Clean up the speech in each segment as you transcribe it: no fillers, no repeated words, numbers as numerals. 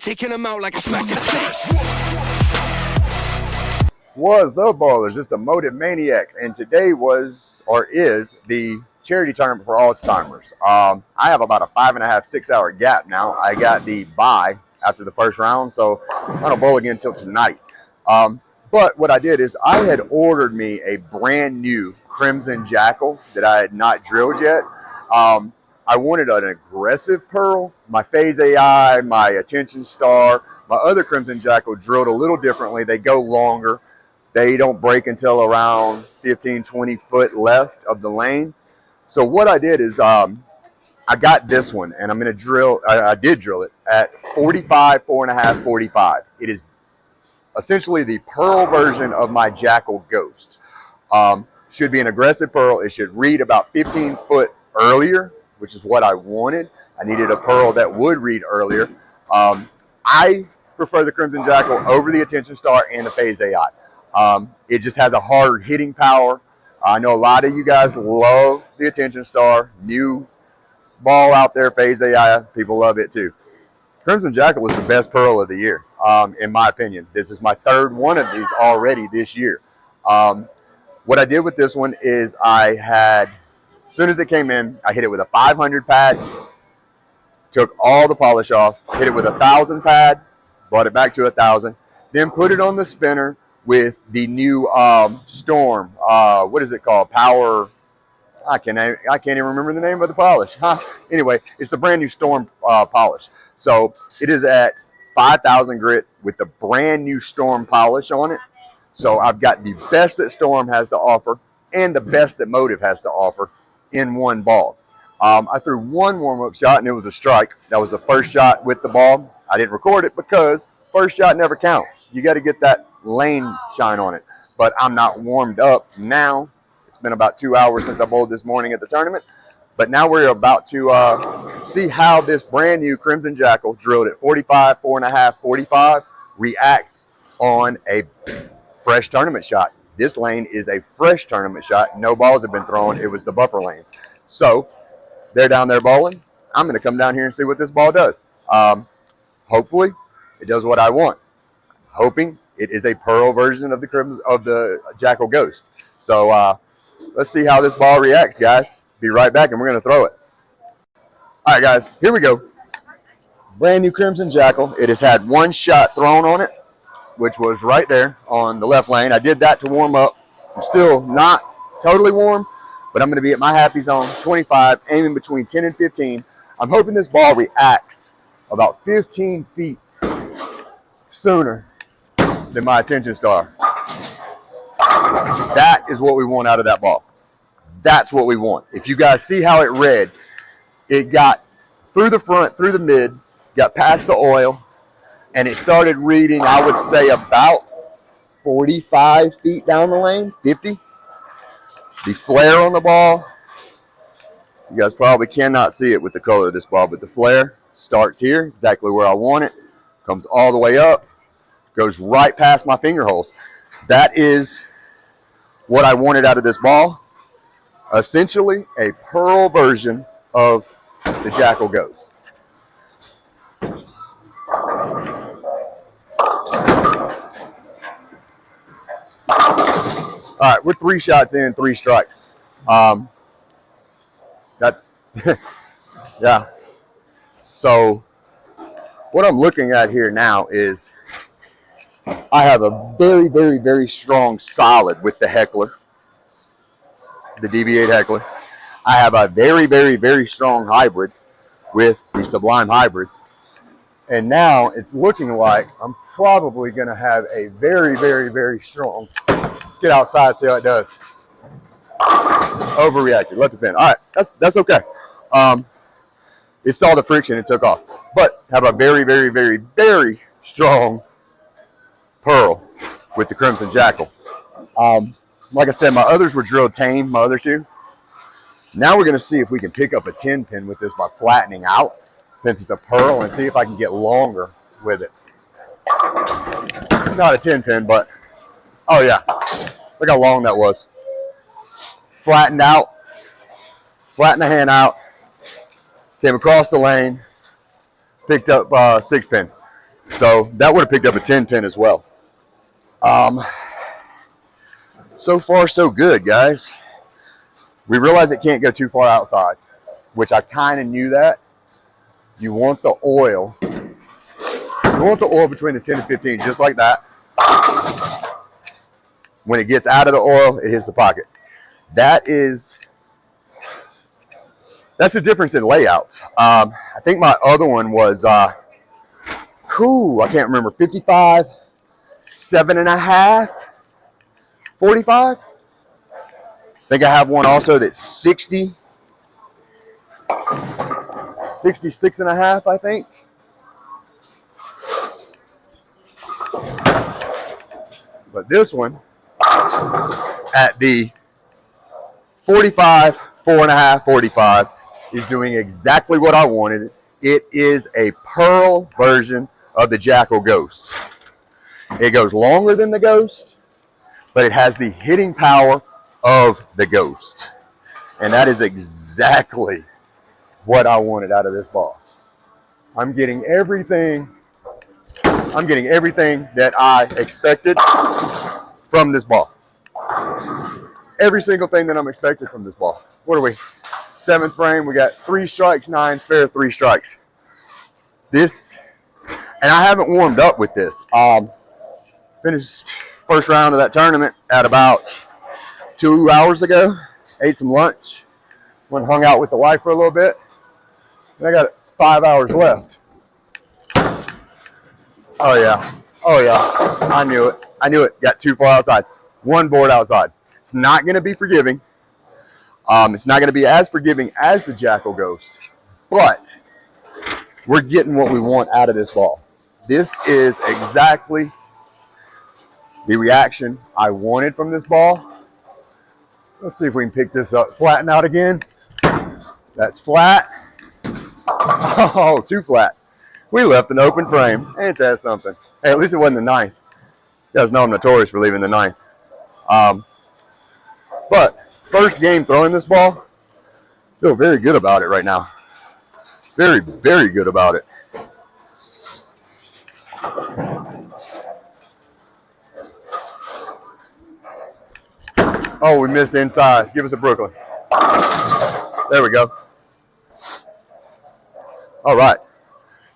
taking them out like a smack in the face. What's up, ballers? It's the Motiv Maniac, and today was or is the charity tournament for Alzheimer's. I have about a 5.5, 6 hour gap now. I got the bye after the first round, so I don't bowl again until tonight. But what I did is I had ordered me a brand new Crimson Jackal that I had not drilled yet. I wanted an aggressive pearl. My Phase AI, my Attention Star, my other Crimson Jackal drilled a little differently. They go longer. They don't break until around 15, 20 foot left of the lane. So what I did is I got this one, and I'm going to drill. I did drill it at 45, 4.5, 45. It is essentially the pearl version of my Jackal Ghost. Should be an aggressive pearl. It should read about 15 foot earlier, which is what I wanted. I needed a pearl that would read earlier. I prefer the Crimson Jackal over the Attention Star and the Phase AI. It just has a hard hitting power. I know a lot of you guys love the Attention Star. New ball out there, Phase AI, people love it too. Crimson Jackal is the best pearl of the year, in my opinion. This is my third one of these already this year. What I did with this one is I had, as soon as it came in, I hit it with a 500 pad, took all the polish off, hit it with a 1,000 pad, brought it back to 1,000, then put it on the spinner with the new Storm. What is it called? Power. I can't even remember the name of the polish. Anyway, it's the brand new Storm polish. So it is at 5,000 grit with the brand new Storm polish on it. So I've got the best that Storm has to offer and the best that Motiv has to offer in one ball. I threw one warm-up shot and it was a strike. That was the first shot with the ball. I didn't record it because first shot never counts. You got to get that lane shine on it. But I'm not warmed up now. It's been about 2 hours since I bowled this morning at the tournament. But now we're about to see how this brand new Crimson Jackal drilled at 45, 4.5, 45 reacts on a fresh tournament shot. This lane is a fresh tournament shot. No balls have been thrown. It was the buffer lanes. So they're down there bowling. I'm going to come down here and see what this ball does. Hopefully it does what I want. Hoping it is a pearl version of the Jackal Ghost. So let's see how this ball reacts, guys. Be right back, and we're going to throw it. All right, guys, here we go. Brand new Crimson Jackal. It has had one shot thrown on it, which was right there on the left lane. I did that to warm up. I'm still not totally warm, but I'm going to be at my happy zone, 25, aiming between 10 and 15. I'm hoping this ball reacts about 15 feet sooner than my Attention Star. That is what we want out of that ball. That's what we want. If you guys see how it read, it got through the front, through the mid, got past the oil, and it started reading, I would say, about 45 feet down the lane, 50. The flare on the ball, you guys probably cannot see it with the color of this ball, but the flare starts here, exactly where I want it, comes all the way up, goes right past my finger holes. That is what I wanted out of this ball. Essentially a pearl version of the Jackal Ghost. All right, we're 3 shots in, 3 strikes. That's, yeah. So what I'm looking at here now is I have a very, very, very strong solid with the Heckler, the DB8 Heckler. I have a very, very, very strong hybrid with the Sublime Hybrid. And now it's looking like I'm probably going to have a very, very, very strong. Let's get outside, see how it does. Overreacted, left the pin. All right, that's okay. It saw the friction and took off. But have a very, very, very, very strong pearl with the Crimson Jackal. Like I said, my others were drilled tame, my other 2. Now we're going to see if we can pick up a 10 pin with this by flattening out, since it's a pearl, and see if I can get longer with it. Not a 10 pin, but, oh yeah, look how long that was. Flattened out, flattened the hand out, came across the lane, picked up 6 pin. So that would have picked up a 10 pin as well. So far, so good, guys. We realize it can't go too far outside, which I kind of knew that. You want the oil. You want the oil between the 10 and 15, just like that. When it gets out of the oil, it hits the pocket. That's the difference in layouts. I think my other one was, I can't remember, 55, 7.5, 45. I think I have one also that's 60, 66.5, I think. But this one, at the 45, 4.5, 45, is doing exactly what I wanted. It is a pearl version of the Jackal Ghost. It goes longer than the Ghost, but it has the hitting power of the Ghost. And that is exactly what I wanted out of this ball. I'm getting everything that I expected from this ball. Every single thing that I'm expected from this ball. What are we? 7th frame. We got 3 strikes, 9 spare, 3 strikes. This, and I haven't warmed up with this. Finished first round of that tournament at about 2 hours ago. Ate some lunch. Went and hung out with the wife for a little bit. And I got 5 hours left. Oh yeah. Oh yeah. I knew it. I knew it. Got too far outside. 1 board outside. It's not going to be forgiving. It's not going to be as forgiving as the Jackal Ghost. But we're getting what we want out of this ball. This is exactly the reaction I wanted from this ball. Let's see if we can pick this up. Flatten out again. That's flat. Oh, too flat. We left an open frame. Ain't that something? Hey, at least it wasn't the 9th. You guys know I'm notorious for leaving the 9th. But first game throwing this ball, feel very good about it right now. Very, very good about it. Oh, we missed inside. Give us a Brooklyn. There we go. All right.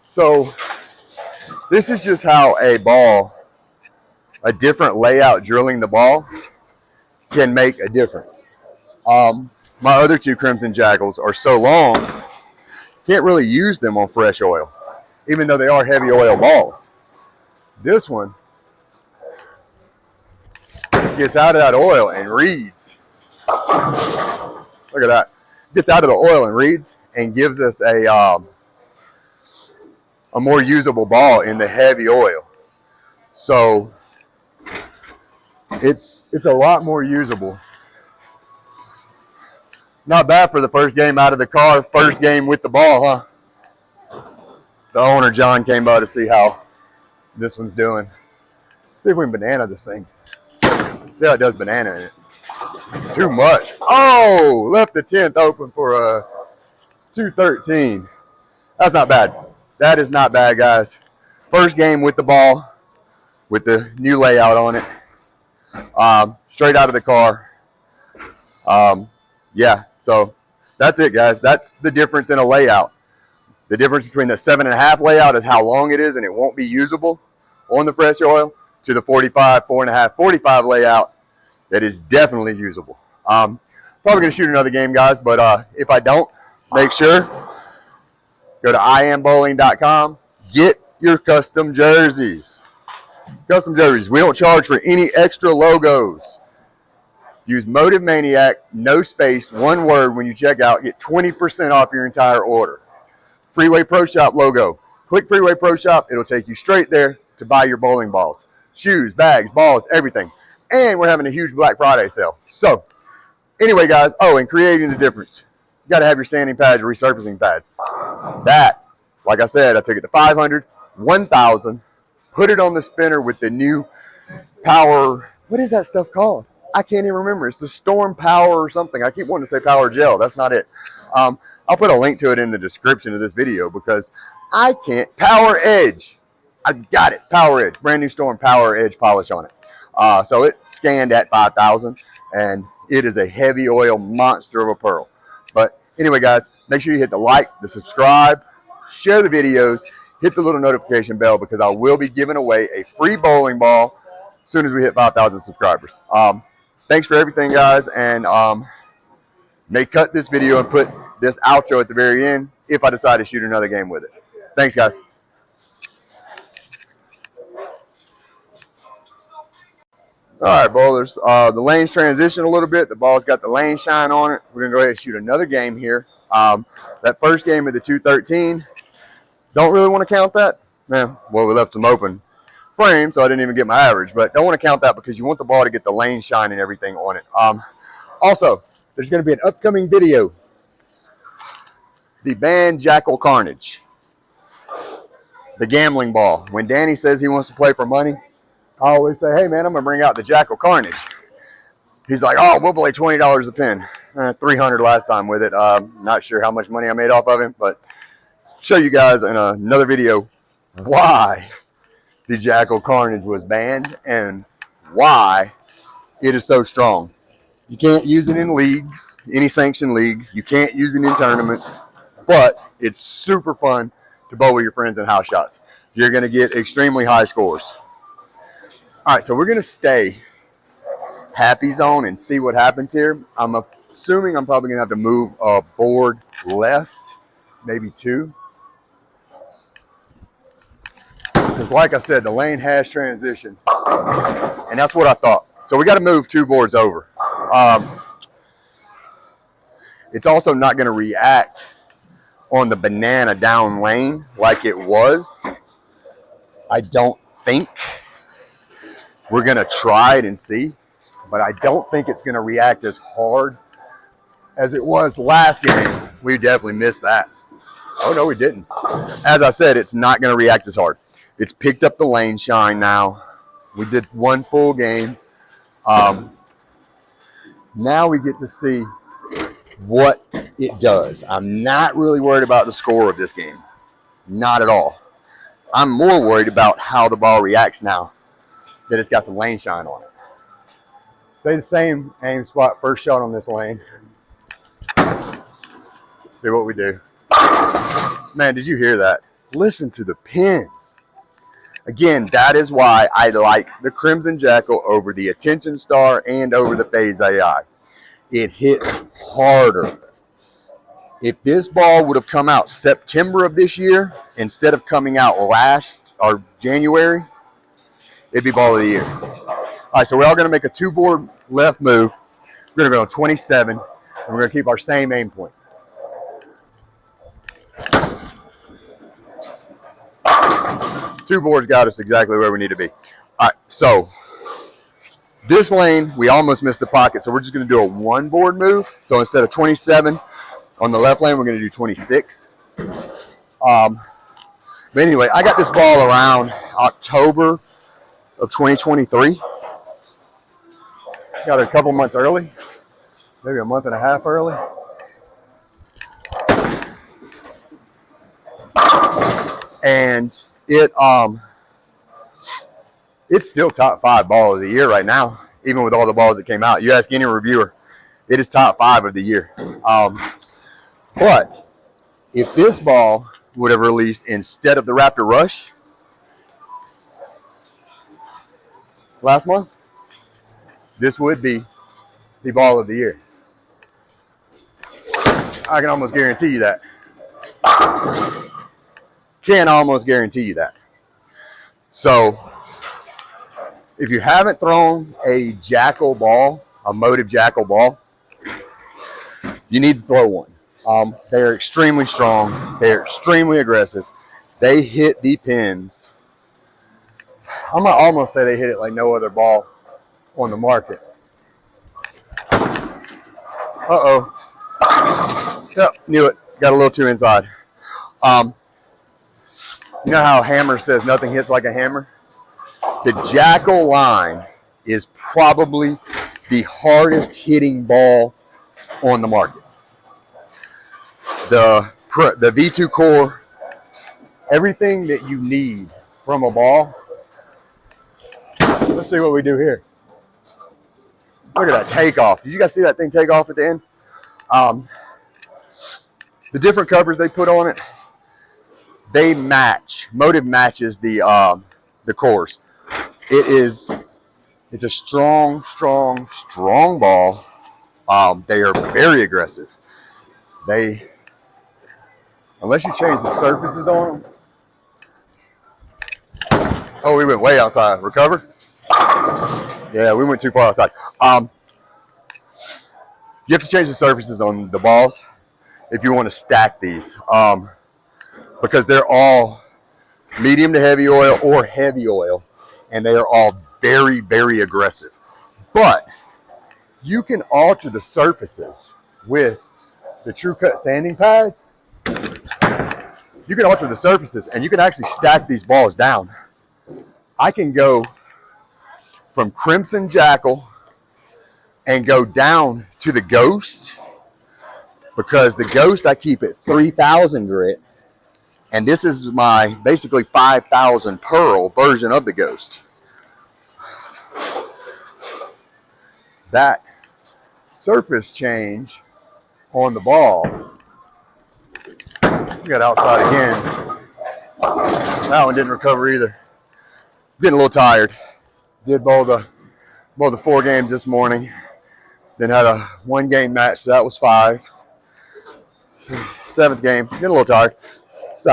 So this is just how a different layout drilling the ball can make a difference. My other 2 Crimson Jackals are so long, can't really use them on fresh oil, even though they are heavy oil balls. This one gets out of that oil and reads. Look at that. Gets out of the oil and reads and gives us a more usable ball in the heavy oil. So it's a lot more usable. Not bad for the first game out of the car, first game with the ball, huh? The owner, John, came by to see how this one's doing. See if we can banana this thing. See how it does banana in it. Too much. Oh, left the 10th open for a 213. That's not bad. That is not bad, guys. First game with the ball, with the new layout on it. Straight out of the car. Yeah, so that's it, guys. That's the difference in a layout. The difference between the 7.5 layout is how long it is and it won't be usable on the fresh oil, to the 45, 4.5, 45 layout that is definitely usable. Probably going to shoot another game, guys, but if I don't, make sure, go to iambowling.com, get your custom jerseys. Custom jerseys. We don't charge for any extra logos. Use Motiv Maniac, no space, 1 word when you check out. Get 20% off your entire order. Freeway Pro Shop logo. Click Freeway Pro Shop. It'll take you straight there to buy your bowling balls. Shoes, bags, balls, everything. And we're having a huge Black Friday sale. So, anyway, guys. Oh, and creating the difference. You got to have your sanding pads, resurfacing pads. That, like I said, I took it to 500, 1,000, put it on the spinner with the new power. What is that stuff called? I can't even remember. It's the Storm Power or something. I keep wanting to say Power Gel. That's not it. I'll put a link to it in the description of this video because I can't. Power Edge. I got it. Power Edge, brand new Storm Power Edge polish on it. So it scanned at 5,000, and it is a heavy oil monster of a pearl. But anyway, guys, make sure you hit the like, the subscribe, share the videos, hit the little notification bell, because I will be giving away a free bowling ball as soon as we hit 5,000 subscribers. Thanks for everything, guys, and may cut this video and put this outro at the very end if I decide to shoot another game with it. Thanks, guys. All right, bowlers. The lanes transition a little bit. The ball's got the lane shine on it. We're going to go ahead and shoot another game here. That first game of the 213, don't really want to count that. Man, well, we left some open frame, so I didn't even get my average. But don't want to count that because you want the ball to get the lane shine and everything on it. Also, there's going to be an upcoming video. The banned Jackal Carnage. The gambling ball. When Danny says he wants to play for money, I always say, hey, man, I'm going to bring out the Jackal Carnage. He's like, oh, we'll play $20 a pin. $300 last time with it. Not sure how much money I made off of him, but show you guys in another video why the Jackal Carnage was banned and why it is so strong. You can't use it in leagues, any sanctioned league. You can't use it in tournaments, but it's super fun to bowl with your friends in house shots. You're going to get extremely high scores. All right, so we're going to stay happy zone and see what happens here. I'm assuming I'm probably going to have to move a board left, maybe two. Because like I said, the lane has transition, and that's what I thought. So we got to move two boards over. It's also not going to react on the banana down lane like it was. I don't think. We're going to try it and see, but I don't think it's going to react as hard as it was last game. We definitely missed that. Oh, no, we didn't. As I said, it's not going to react as hard. It's picked up the lane shine now. We did one full game. Now we get to see what it does. I'm not really worried about the score of this game. Not at all. I'm more worried about how the ball reacts now that it's got some lane shine on it. Stay the same aim spot, first shot on this lane. See what we do. Man, did you hear that? Listen to the pins. Again, that is why I like the Crimson Jackal over the Attention Star and over the Phase AI. It hits harder. If this ball would have come out September of this year instead of coming out last or January, it'd be ball of the year. All right, so we're all going to make a two-board left move. We're going to go 27, and we're going to keep our same aim point. Two boards got us exactly where we need to be. All right, so this lane, we almost missed the pocket, so we're just going to do a one-board move. So instead of 27 on the left lane, we're going to do 26. But anyway, I got this ball around October of 2023. Got it a couple months early, maybe a month and a half early. And it's still top 5 ball of the year right now, even with all the balls that came out. You ask any reviewer, it is top 5 of the year. But if this ball would have released instead of the Raptor Rush last month, this would be the ball of the year. I can almost guarantee you that. Can almost guarantee you that. So, if you haven't thrown a Jackal ball, a Motiv Jackal ball, you need to throw one. They're extremely strong. They're extremely aggressive. They hit the pins. I'm going to almost say they hit it like no other ball on the market. Uh-oh. Yep, knew it. Got a little too inside. You know how Hammer says nothing hits like a hammer? The Jackal line is probably the hardest hitting ball on the market. The V2 core, everything that you need from a ball. Let's see what we do here. Look at that takeoff. Did you guys see that thing take off at the end? The different covers they put on it, they match. Motiv matches the cores. It's a strong ball. They are very aggressive. Unless you change the surfaces on them. Oh, we went way outside. Recover? Yeah, we went too far outside. You have to change the surfaces on the balls if you want to stack these, because they're all medium to heavy oil or heavy oil, and they are all very, very aggressive. But you can alter the surfaces with the True Cut sanding pads. You can alter the surfaces, and you can actually stack these balls down. I can go from Crimson Jackal and go down to the Ghost, because the Ghost I keep at 3,000 grit, and this is my basically 5,000 pearl version of the Ghost. That surface change on the ball, we got outside again. That one didn't recover either. Getting a little tired. Did bowl the 4 games this morning. Then had a 1-game match, so that was 5. So 7th game, getting a little tired. It's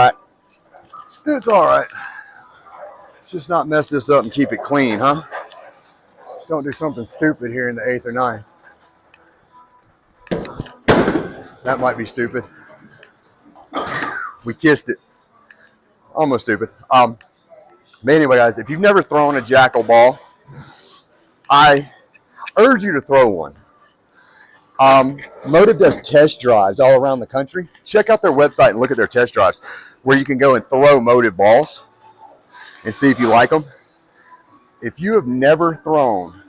all right. Just not mess this up and keep it clean, huh? Just don't do something stupid here in the 8th or 9th. That might be stupid. We kissed it. Almost stupid. But anyway, guys, if you've never thrown a Jackal ball, I urge you to throw one. Motiv does test drives all around the country. Check out their website and look at their test drives, where you can go and throw Motiv balls and see if you like them. If you have never thrown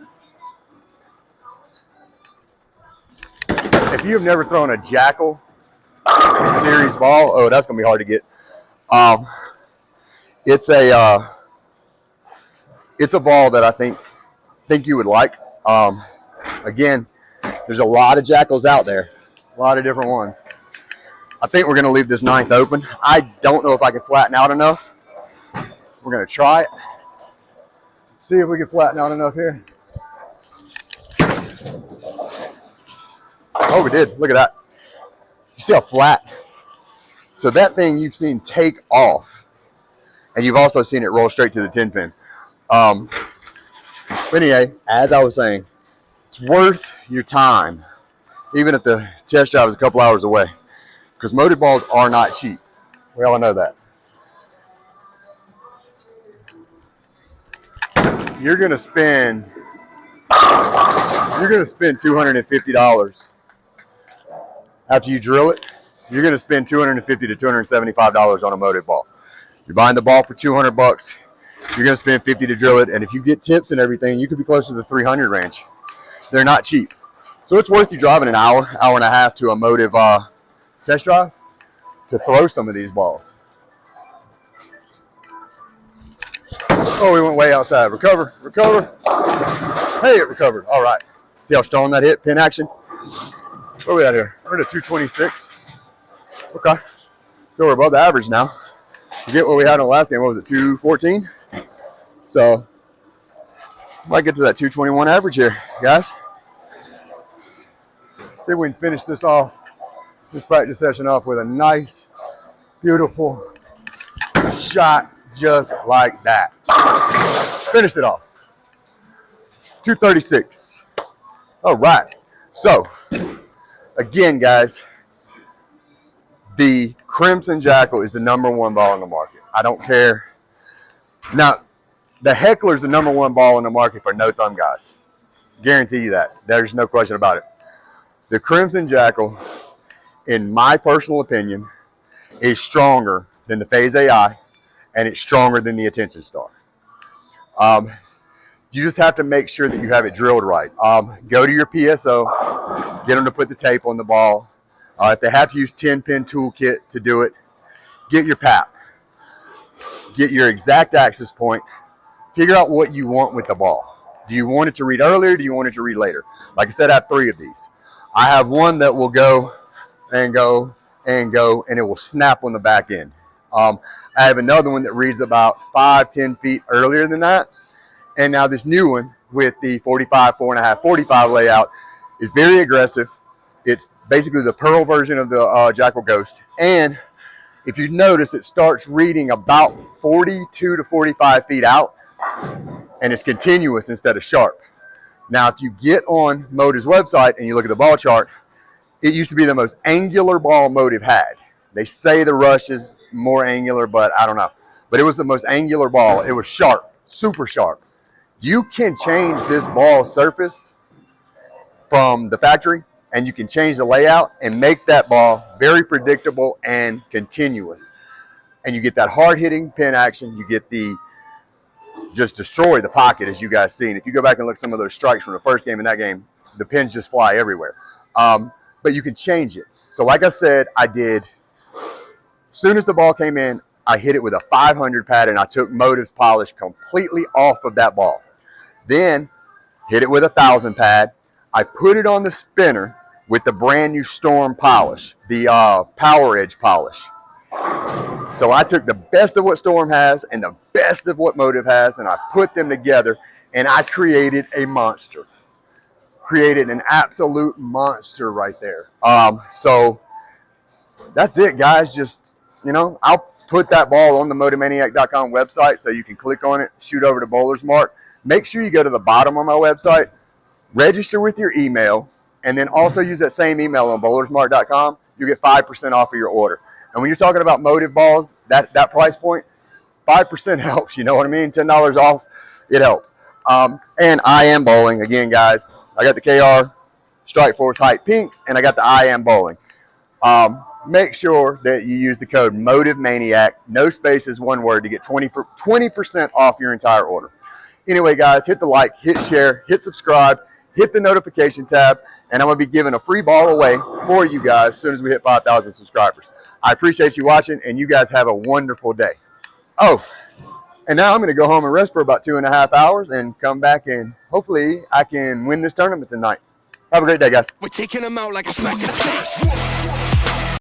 a Jackal series ball, oh, that's gonna be hard to get. It's a ball that I think you would like. Again, there's a lot of Jackals out there, a lot of different ones. I think we're going to leave this 9th open. I don't know if I can flatten out enough. We're going to try it. See if we can flatten out enough here. Oh, we did. Look at that. You see how flat? So that thing you've seen take off, and you've also seen it roll straight to the 10 pin. But anyway, as I was saying, it's worth your time, even if the test drive is a couple hours away, because Motiv balls are not cheap. We all know that. You're gonna spend $250 after you drill it. You're gonna spend $250 to $275 on a Motiv ball. You're buying the ball for $200. You're gonna spend $50 to drill it, and if you get tips and everything, you could be closer to the $300 range. They're not cheap. So it's worth you driving an hour and a half to a Motiv test drive to throw some of these balls. Oh, we went way outside. Recover. Hey, it recovered. All right. See how strong that hit? Pin action. What are we at here? We're at a 226. Okay. So we're above the average now. Forget what we had in the last game. What was it, 214? So might get to that 221 average here, guys. See if we can finish this practice session off with a nice, beautiful shot just like that. Finish it off. 236. All right. So, again, guys, the Crimson Jackal is the #1 ball on the market. I don't care. Now, the Heckler is the #1 ball on the market for no thumb guys. Guarantee you that. There's no question about it. The Crimson Jackal, in my personal opinion, is stronger than the Phase AI, and it's stronger than the Attention Star. You just have to make sure that you have it drilled right. Go to your PSO, get them to put the tape on the ball. If they have to use 10-pin toolkit to do it, get your PAP. get your exact access point, figure out what you want with the ball. Do you want it to read earlier? Do you want it to read later? Like I said, I have 3 of these. I have one that will go and go and go, and it will snap on the back end. I have another one that reads about 5-10 feet earlier than that. And now this new one with the 45, 4.5, 45 layout is very aggressive. It's basically the Pearl version of the Jackal Ghost. And if you notice, it starts reading about 42 to 45 feet out, and it's continuous instead of sharp. Now, if you get on Motiv's website and you look at the ball chart, it used to be the most angular ball Motiv had. They say the Rush is more angular, but I don't know. But it was the most angular ball. It was sharp, super sharp. You can change this ball surface from the factory, and you can change the layout and make that ball very predictable and continuous. And you get that hard-hitting pin action. You get the just destroy the pocket, as you guys seen. If you go back and look at some of those strikes from the first game and that game, the pins just fly everywhere. But you can change it. So like I said, I did, as soon as the ball came in, I hit it with a 500 pad, and I took Motiv's polish completely off of that ball. Then hit it with a 1,000 pad. I put it on the spinner with the brand new Storm polish, the Power Edge polish. So I took the best of what Storm has and the best of what Motiv has, and I put them together, and I created a monster. Created an absolute monster right there. So that's it, guys. Just, I'll put that ball on the motivmaniac.com website so you can click on it, shoot over to Bowler's Mark. Make sure you go to the bottom of my website, register with your email, and then also use that same email on bowlersmark.com. You get 5% off of your order. And when you're talking about Motiv balls, that price point, 5% helps. You know what I mean? $10 off, it helps. And I Am Bowling, again, guys. I got the KR Strike Force Hype Pinks, and I got the I Am Bowling. Make sure that you use the code MOTIVMANIAC, no spaces, one word, to get 20% off your entire order. Anyway, guys, hit the like, hit share, hit subscribe, hit the notification tab, and I'm going to be giving a free ball away for you guys as soon as we hit 5,000 subscribers. I appreciate you watching, and you guys have a wonderful day. Oh, and now I'm going to go home and rest for about 2.5 hours and come back, and hopefully I can win this tournament tonight. Have a great day, guys. We're taking them out like a smack of the